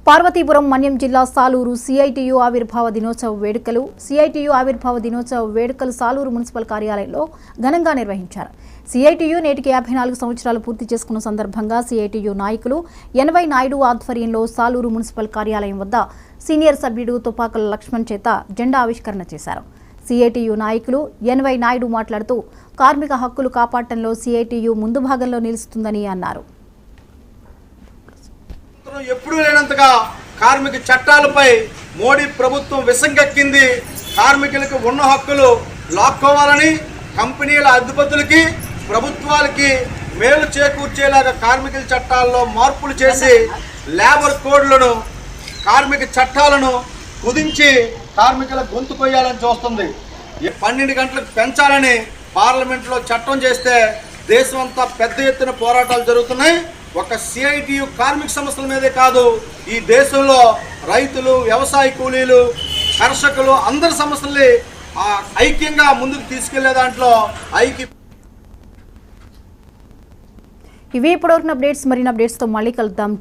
పార్వతీపురం మన్యం జిల్లా సాలూరు సిఐటియు ఆవిర్భావ దినోత్సవ వేడుకలు సాలూరు మున్సిపల్ కార్యాలయంలో ఘనంగా నిర్వహించారు. సిఐటియు నేటికి 54 సంవత్సరాలు పూర్తి చేసుకున్న సందర్భంగా సిఐటియు నాయకులు ఎన్వై నాయుడు ఆధ్వర్యంలో సాలూరు మున్సిపల్ కార్యాలయం వద్ద సీనియర్ సభ్యుడు తుపాకుల లక్ష్మణ్ చేత జెండా ఆవిష్కరణ చేశారు. సిఐటియు నాయకులు ఎన్వై నాయుడు మాట్లాడుతూ కార్మిక హక్కులు కాపాడటంలో సిఐటియు ముందు భాగంలో నిలుస్తుందని అన్నారు. ఎప్పుడూ లేనంతగా కార్మిక చట్టాలపై మోడీ ప్రభుత్వం విసంగెక్కింది. కార్మికులకు ఉన్న హక్కులు లాక్కోవాలని కంపెనీల అధిపతులకి ప్రభుత్వాలకి మేలు చేకూర్చేలాగా కార్మికుల చట్టాల్లో మార్పులు చేసి లేబర్ కోడ్లను కార్మిక చట్టాలను కుదించి కార్మికుల గొంతు కొయ్యాలని చూస్తుంది. 12 గంటలకు పెంచాలని పార్లమెంట్లో చట్టం చేస్తే దేశం అంతా పెద్ద ఎత్తున పోరాటాలు జరుగుతున్నాయి. ఒక సిఐటియు కార్మిక సమస్యల మీదే కాదు, ఈ దేశంలో రైతులు, వ్యవసాయ కూలీలు, కర్షకులు అందరి సమస్యల్ని ఐక్యంగా ముందుకు తీసుకెళ్లే దాంట్లో ఇవి ఇప్పటివరకు అప్డేట్స్. మరిన్ని అప్డేట్స్తో మళ్ళీ కలుద్దాం.